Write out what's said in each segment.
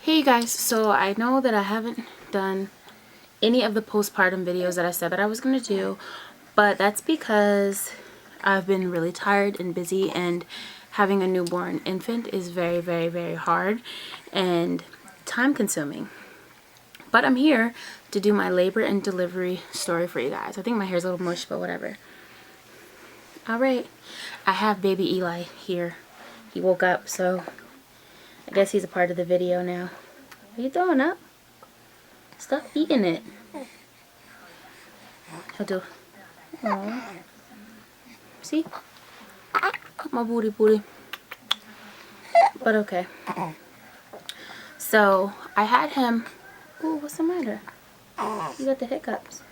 Hey guys, so I know that I haven't done any of the postpartum videos that I said that I was going to do, but that's because I've been really tired and busy, and having a newborn infant is very, very, very hard and time consuming. But I'm here to do my labor and delivery story for you guys. I think my hair's a little mush, but whatever. Alright, I have baby Eli here. He woke up, so I guess he's a part of the video now. What are you throwing up? Stop eating it. He'll do. Aww. See? My booty booty. But okay. So, I had him. Ooh, what's the matter? You got the hiccups.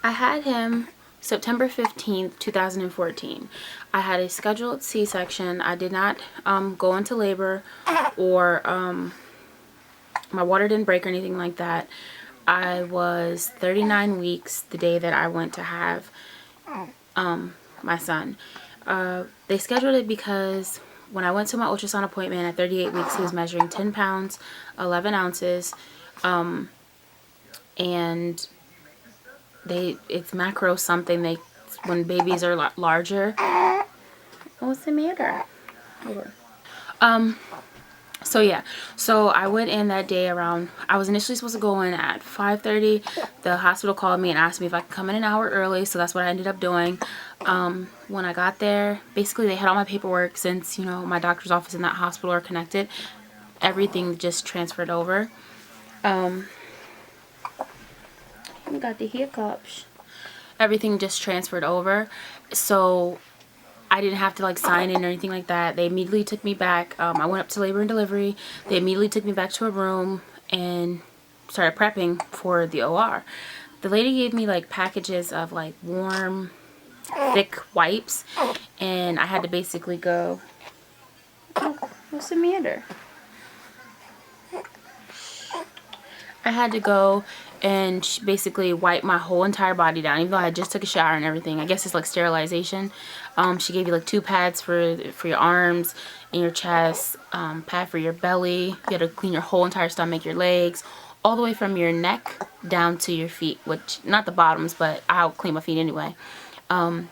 I had him September 15th, 2014. I had a scheduled C-section. I did not go into labor, or my water didn't break or anything like that. I was 39 weeks the day that I went to have my son. They scheduled it because when I went to my ultrasound appointment at 38 weeks, he was measuring 10 pounds, 11 ounces, and it's macro something. When babies are larger. What's the matter? So yeah, so I went in that day around, I was initially supposed to go in at 5:30. The hospital called me and asked me if I could come in an hour early, so that's what I ended up doing. When I got there, basically they had all my paperwork, since, you know, my doctor's office and that hospital are connected. Everything just transferred over. You got the hiccups. Everything just transferred over, so I didn't have to like sign in or anything like that. They immediately took me back. I went up to labor and delivery. They immediately took me back to a room and started prepping for the OR. The lady gave me like packages of like warm, thick wipes, and I had to basically go, oh, what's the matter? I had to go and basically wipe my whole entire body down, even though I just took a shower and everything. I guess it's like sterilization. She gave you like 2 pads for your arms and your chest, pad for your belly. You had to clean your whole entire stomach, your legs, all the way from your neck down to your feet, which, not the bottoms, but I'll clean my feet anyway. And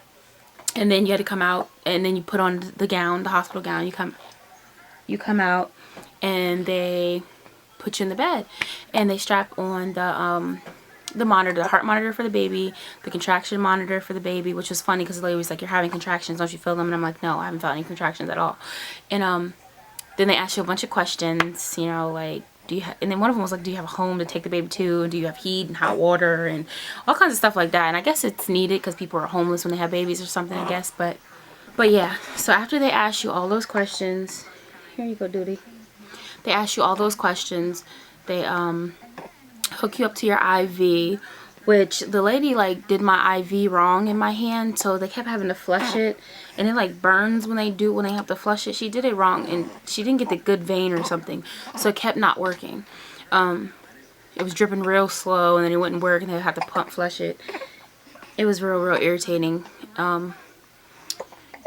then you had to come out, and then you put on the gown, the hospital gown. You come out, and they put you in the bed, and they strap on the monitor, the heart monitor for the baby, the contraction monitor for the baby, which was funny because the lady was like, "You're having contractions, don't you feel them?" And I'm like, "No, I haven't felt any contractions at all." And then they asked you a bunch of questions, you know, like, and then one of them was like, do you have a home to take the baby to, and do you have heat and hot water and all kinds of stuff like that. And I guess it's needed because people are homeless when they have babies or something, I guess. But yeah, so after they asked you all those questions, here you go, Duty. They ask you all those questions. They hook you up to your IV, which the lady like did my IV wrong in my hand, so they kept having to flush it, and it like burns when they have to flush it. She did it wrong, and she didn't get the good vein or something, so it kept not working. It was dripping real slow, and then it wouldn't work, and they had to flush it. It was real irritating.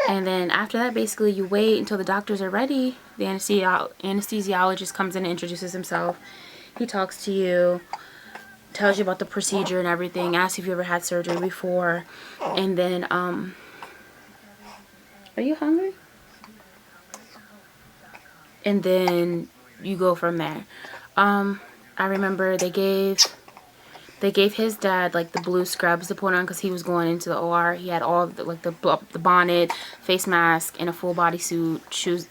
And then after that, basically you wait until the doctors are ready. The anesthesiologist comes in and introduces himself. He talks to you, tells you about the procedure and everything, asks if you ever had surgery before, and then are you hungry? And then you go from there. I remember they gave his dad like the blue scrubs to put on because he was going into the OR. He had all the bonnet, face mask, and a full body suit.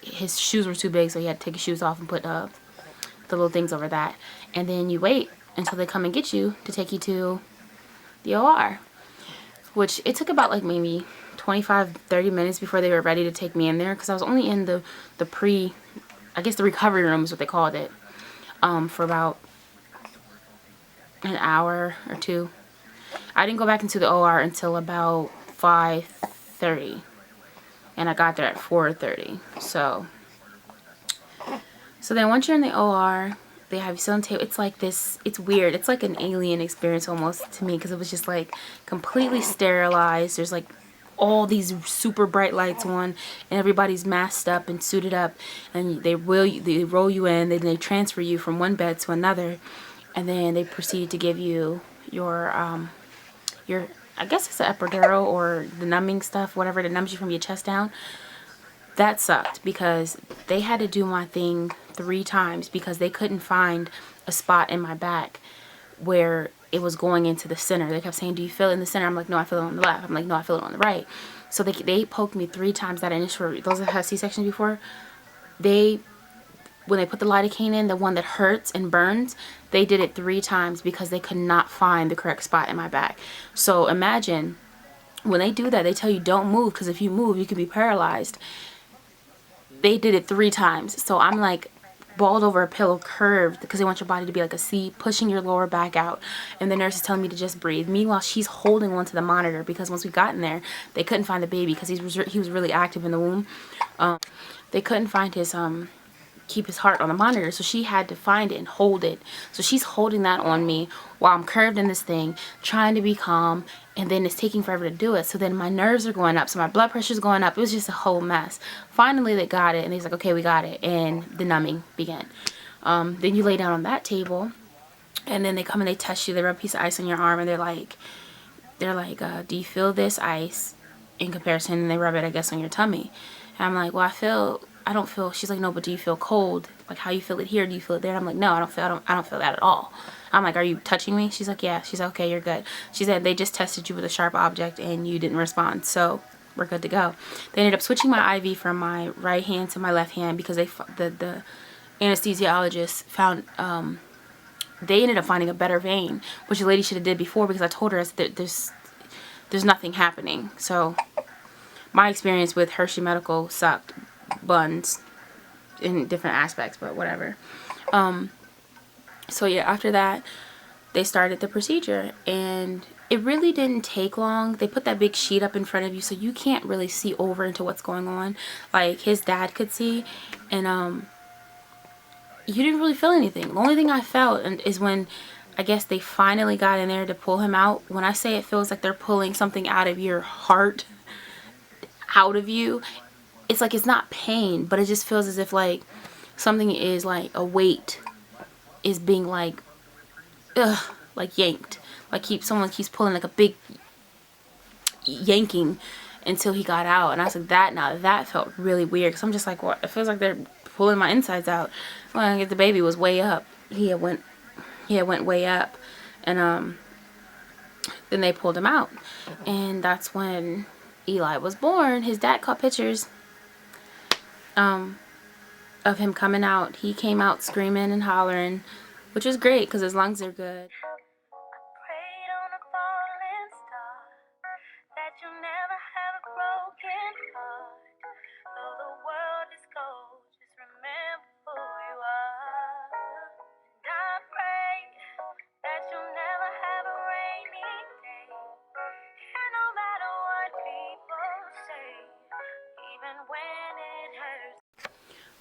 His shoes were too big, so he had to take his shoes off and put the little things over that. And then you wait until they come and get you to take you to the OR, which it took about like maybe 25-30 minutes before they were ready to take me in there, because I was only in the I guess the recovery room is what they called it, for about an hour or two. I didn't go back into the OR until about 5:30, and I got there at 4:30. So then once you're in the OR, they have you sit on the table. It's like this, it's weird. It's like an alien experience almost to me, because it was just like completely sterilized. There's like all these super bright lights on, and everybody's masked up and suited up, and they roll you in, then they transfer you from one bed to another, and then they proceed to give you your I guess it's an epidural or the numbing stuff, whatever, that numbs you from your chest down. That sucked because they had to do my thing 3 times because they couldn't find a spot in my back where it was going into the center. They kept saying, do you feel it in the center? I'm like, no, I feel it on the left. I'm like, no, I feel it on the right. So they poked me 3 times. That initial, those that had C-sections before, when they put the lidocaine in, the one that hurts and burns, they did it 3 times because they could not find the correct spot in my back. So imagine, when they do that, they tell you don't move because if you move, you can be paralyzed. They did it 3 times. So I'm like balled over a pillow, curved, because they want your body to be like a C, pushing your lower back out. And the nurse is telling me to just breathe. Meanwhile, she's holding onto the monitor because once we got in there, they couldn't find the baby because he was really active in the womb. They couldn't find his keep his heart on the monitor, so she had to find it and hold it. So she's holding that on me while I'm curved in this thing, trying to be calm, and then it's taking forever to do it. So then my nerves are going up, so my blood pressure's going up. It was just a whole mess. Finally they got it, and he's like, okay, we got it, and the numbing began. Then you lay down on that table, and then they come and they test you. They rub a piece of ice on your arm, and they're like do you feel this ice in comparison? And they rub it, I guess, on your tummy. And I'm like, well, I don't feel. She's like, no, but do you feel cold? Like, how you feel it here? Do you feel it there? I'm like, no, I don't feel that at all. I'm like, are you touching me? She's like, yeah. She's like, okay, you're good. She said they just tested you with a sharp object and you didn't respond, so we're good to go. They ended up switching my IV from my right hand to my left hand because the anesthesiologist found they ended up finding a better vein, which the lady should have did before because I told her that there's nothing happening. So my experience with Hershey Medical sucked buns in different aspects, but whatever. So yeah, after that they started the procedure, and it really didn't take long. They put that big sheet up in front of you so you can't really see over into what's going on. Like his dad could see, and you didn't really feel anything. The only thing I felt is when I guess they finally got in there to pull him out. When I say it feels like they're pulling something out of your heart out of you, it's like it's not pain, but it just feels as if like something is like a weight is being like yanked, like someone keeps pulling like a big yanking until he got out. And I was like, that felt really weird because I'm just like, what? It feels like they're pulling my insides out. Well, the baby was way up. He had went way up, and then they pulled him out, and that's when Eli was born. His dad caught pictures of him coming out. He came out screaming and hollering, which was great because his lungs are good.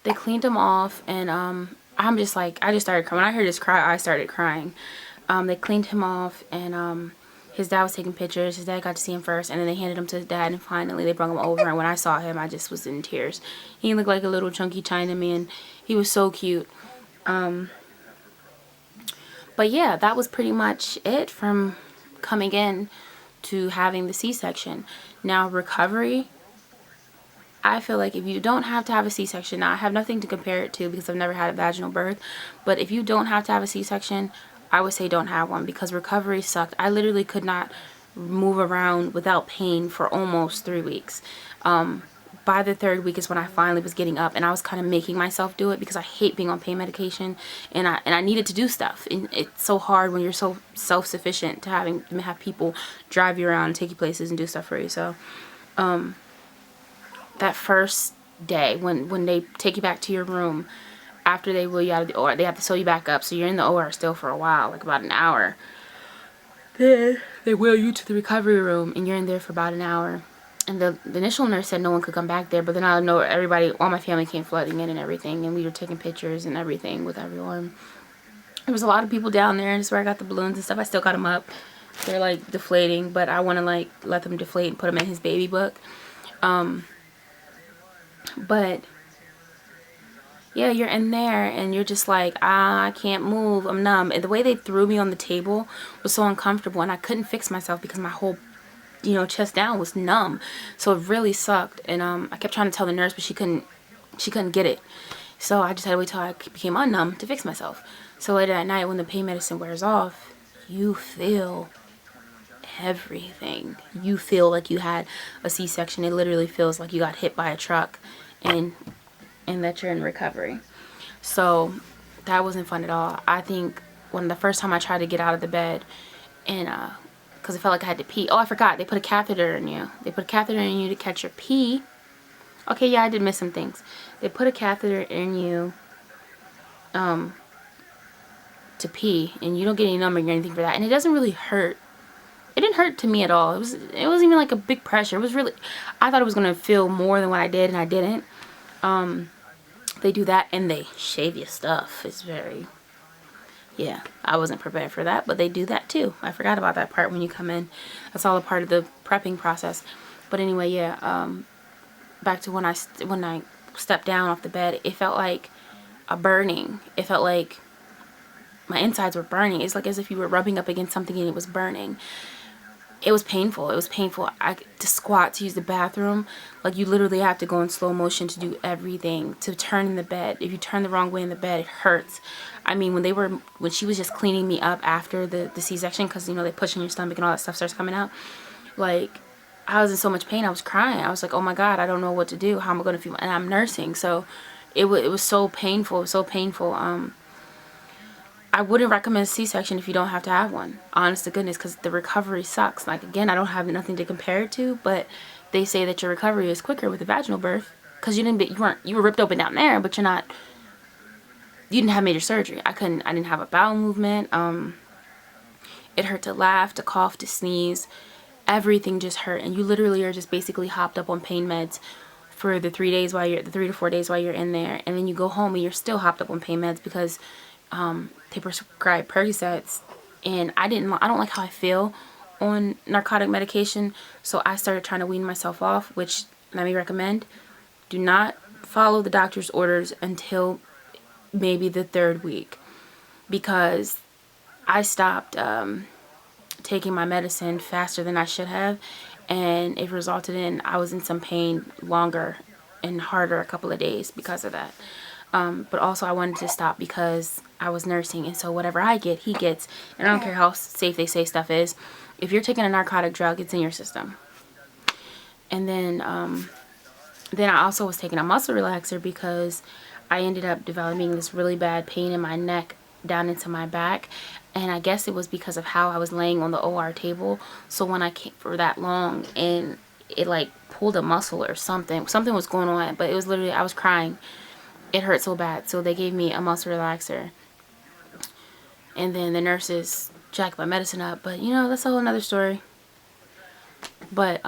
They cleaned him off, and I'm just like, I just started crying. When I heard his cry, I started crying. They cleaned him off, and his dad was taking pictures. His dad got to see him first, and then they handed him to his dad, and finally they brought him over. And when I saw him, I just was in tears. He looked like a little chunky Chinaman. He was so cute. But yeah, that was pretty much it from coming in to having the C-section. Now, recovery, I feel like if you don't have to have a C-section, now I have nothing to compare it to because I've never had a vaginal birth, but if you don't have to have a C-section, I would say don't have one because recovery sucked. I literally could not move around without pain for almost 3 weeks. By the 3rd week is when I finally was getting up, and I was kind of making myself do it because I hate being on pain medication, and I needed to do stuff. And it's so hard when you're so self-sufficient to have people drive you around and take you places and do stuff for you. So that first day when they take you back to your room after they wheel you out of the OR, they have to sew you back up, so you're in the OR still for a while, like about an hour. Then they wheel you to the recovery room, and you're in there for about an hour. And the initial nurse said no one could come back there, but then I know all my family came flooding in and everything, and we were taking pictures and everything with everyone. There was a lot of people down there, and that's where I got the balloons and stuff. I still got them up. They're like deflating, but I want to like let them deflate and put him in his baby book. But yeah, you're in there and you're just like, I can't move, I'm numb. And the way they threw me on the table was so uncomfortable, and I couldn't fix myself because my whole, you know, chest down was numb. So it really sucked. And I kept trying to tell the nurse, but she couldn't get it. So I just had to wait till I became unnumb to fix myself. So later at night, when the pain medicine wears off, you feel everything. You feel like you had a C-section. It literally feels like you got hit by a truck, and that you're in recovery. So that wasn't fun at all. I think when the first time I tried to get out of the bed, and because it felt like I had to pee. Oh, I forgot. They put a catheter in you. They put a catheter in you to catch your pee. Okay, yeah, I did miss some things. They put a catheter in you to pee, and you don't get any numbing or anything for that. And it doesn't really hurt. It didn't hurt to me at all. It wasn't even like a big pressure. It was really, I thought it was going to feel more than what I did, and I didn't. They do that, and they shave your stuff. It's very, yeah, I wasn't prepared for that, but they do that too. I forgot about that part when you come in. That's all a part of the prepping process. But anyway, yeah, back to when I stepped down off the bed, it felt like a burning. It felt like my insides were burning. It's like as if you were rubbing up against something and it was burning. It was painful. It was painful. To squat, to use the bathroom, like you literally have to go in slow motion to do everything, to turn in the bed. If you turn the wrong way in the bed, it hurts. I mean, when she was just cleaning me up after the C-section, because, you know, they push in your stomach and all that stuff starts coming out, like, I was in so much pain. I was crying. I was like, oh my God, I don't know what to do. How am I going to feel? And I'm nursing, so it was so painful. It was so painful. I wouldn't recommend a C-section if you don't have to have one. Honest to goodness, because the recovery sucks. Like, again, I don't have nothing to compare it to, but they say that your recovery is quicker with a vaginal birth, because you were ripped open down there, but you didn't have major surgery. I didn't have a bowel movement. It hurt to laugh, to cough, to sneeze. Everything just hurt, and you literally are just basically hopped up on pain meds for the 3 to 4 days while you're in there, and then you go home and you're still hopped up on pain meds because they prescribe Percocets, and I don't like how I feel on narcotic medication, so I started trying to wean myself off, which, let me recommend, do not follow the doctor's orders until maybe the 3rd week, because I stopped taking my medicine faster than I should have, and it resulted in I was in some pain longer and harder a couple of days because of that. But also I wanted to stop because I was nursing, and so whatever I get, he gets, and I don't care how safe they say stuff is. If you're taking a narcotic drug, it's in your system. And then I also was taking a muscle relaxer because I ended up developing this really bad pain in my neck down into my back, and I guess it was because of how I was laying on the OR table. So when I came for that long, and it like pulled a muscle or something was going on, but it was literally, I was crying. It hurt so bad, so they gave me a muscle relaxer, and then the nurses jacked my medicine up, but you know, that's a whole another story. But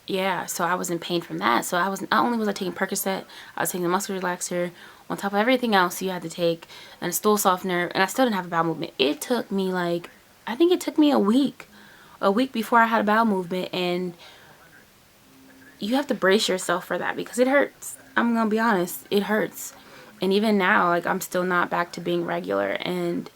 yeah, so I was in pain from that. So not only was I taking Percocet, I was taking the muscle relaxer on top of everything else you had to take, and a stool softener, and I still didn't have a bowel movement. It took me like, I think it took me a week before I had a bowel movement, and you have to brace yourself for that because it hurts. I'm gonna be honest, it hurts. And even now, like, I'm still not back to being regular, and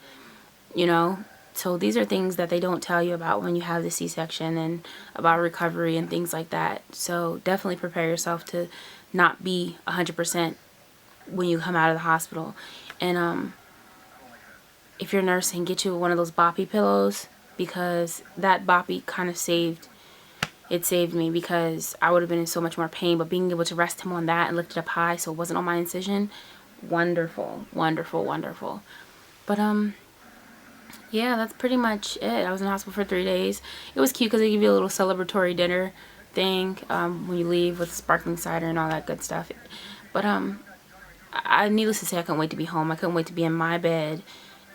you know, so these are things that they don't tell you about when you have the C-section, and about recovery and things like that. So definitely prepare yourself to not be 100% when you come out of the hospital. And if you're nursing, get you one of those boppy pillows, because that boppy kind of saved me, because I would have been in so much more pain. But being able to rest him on that and lift it up high so it wasn't on my incision, wonderful, wonderful, wonderful. But yeah, that's pretty much it. I was in the hospital for 3 days. It was cute because they give you a little celebratory dinner thing when you leave, with sparkling cider and all that good stuff. But needless to say, I couldn't wait to be home. I couldn't wait to be in my bed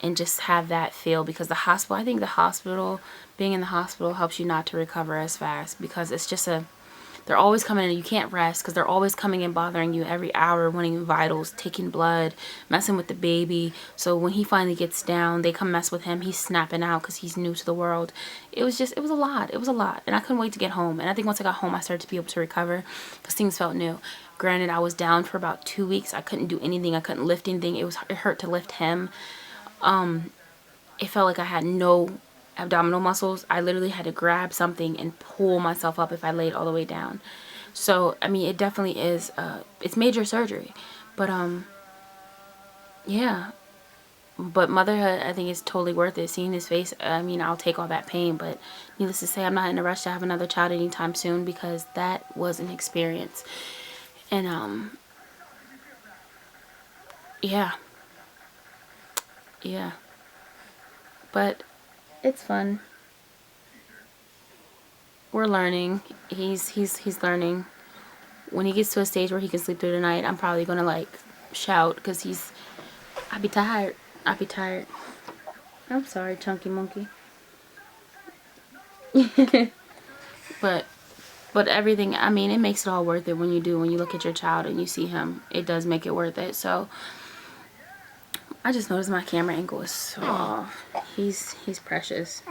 and just have that feel, because I think being in the hospital helps you not to recover as fast, because it's just they're always coming in. You can't rest because they're always coming in, bothering you every hour, wanting vitals, taking blood, messing with the baby. So when he finally gets down, they come mess with him. He's snapping out because he's new to the world. It was a lot. It was a lot. And I couldn't wait to get home. And I think once I got home, I started to be able to recover because things felt new. Granted, I was down for about 2 weeks. I couldn't do anything. I couldn't lift anything. It hurt to lift him. It felt like I had no abdominal muscles. I literally had to grab something and pull myself up if I laid all the way down. So, I mean, it definitely is, it's major surgery. But, yeah. But motherhood, I think, is totally worth it. Seeing his face, I mean, I'll take all that pain. But needless to say, I'm not in a rush to have another child anytime soon because that was an experience. And, yeah. Yeah. But it's fun. We're learning. He's learning. When he gets to a stage where he can sleep through the night, I'm probably gonna like shout because I'll be tired. I'll be tired. I'm sorry, chunky monkey. but everything, I mean, it makes it all worth it when you look at your child and you see him. It does make it worth it. So I just noticed my camera angle is so off. He's precious.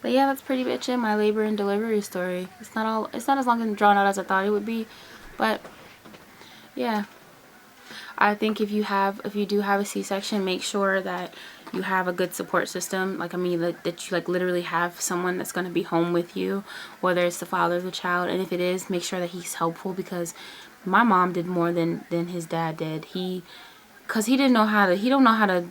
But yeah, that's pretty much it. My labor and delivery story. It's not as long and drawn out as I thought it would be, but yeah. I think if you do have a C-section, make sure that you have a good support system. Like, I mean, that you like literally have someone that's going to be home with you, whether it's the father of the child, and if it is, make sure that he's helpful, because my mom did more than his dad did. Because he don't know how to,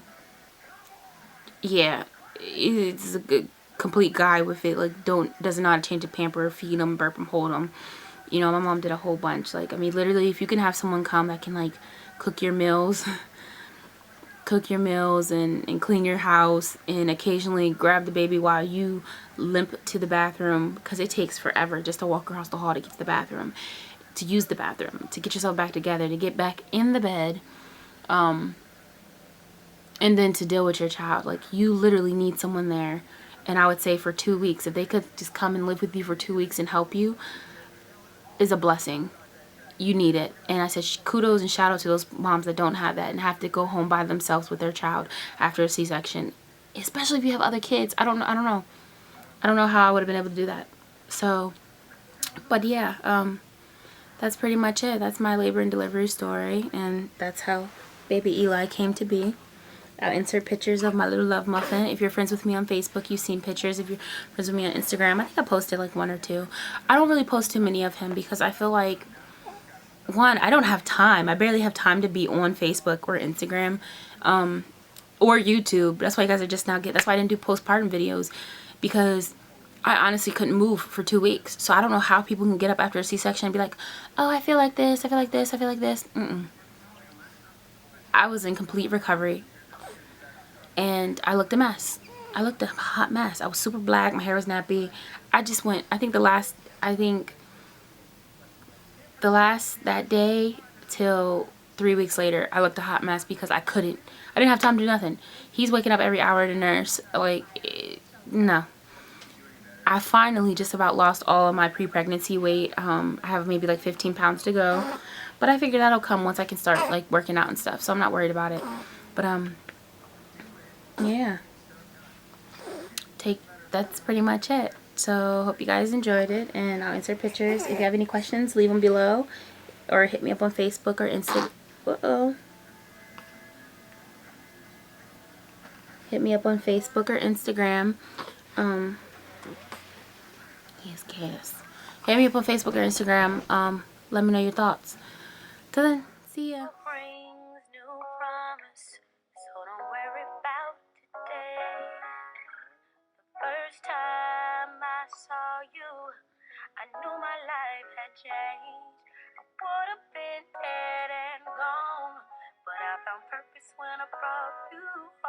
yeah, it's a good complete guy with it. Like, doesn't know how to change a pamper, feed him, burp him, hold him. You know, my mom did a whole bunch. Like, I mean, literally, if you can have someone come that can like cook your meals and clean your house, and occasionally grab the baby while you limp to the bathroom, because it takes forever just to walk across the hall to get to the bathroom, to use the bathroom, to get yourself back together, to get back in the bed, and then to deal with your child. Like, you literally need someone there. And I would say for 2 weeks, if they could just come and live with you for 2 weeks and help you, is a blessing. You need it. And I said kudos and shout out to those moms that don't have that and have to go home by themselves with their child after a C-section, especially if you have other kids. I don't know how I would have been able to do that. So, but yeah, that's pretty much it. That's my labor and delivery story, and that's how baby Eli came to be. I'll insert pictures of my little love muffin. If you're friends with me on Facebook, you've seen pictures. If you're friends with me on Instagram, I think I posted like 1 or 2. I don't really post too many of him because I feel like, one, I don't have time. I barely have time to be on Facebook or Instagram, or YouTube. That's why you guys are just now that's why I didn't do postpartum videos, because I honestly couldn't move for 2 weeks. So I don't know how people can get up after a C-section and be like, oh, I feel like this, I feel like this, I feel like this. I was in complete recovery. And I looked a mess. I looked a hot mess. I was super black. My hair was nappy. I just went, I think that day till 3 weeks later, I looked a hot mess because I didn't have time to do nothing. He's waking up every hour to nurse. Like, no. I finally just about lost all of my pre-pregnancy weight. I have maybe like 15 pounds to go. But I figure that'll come once I can start like working out and stuff. So I'm not worried about it. But, yeah, that's pretty much it. So hope you guys enjoyed it, and I'll insert pictures. If you have any questions, leave them below, or hit me up on Facebook or Instagram. Hit me up on Facebook or Instagram. Yes, gas. Hit me up on Facebook or Instagram. Let me know your thoughts. Till then, see ya. First time I saw you, I knew my life had changed. I would have been dead and gone, but I found purpose when I brought you home.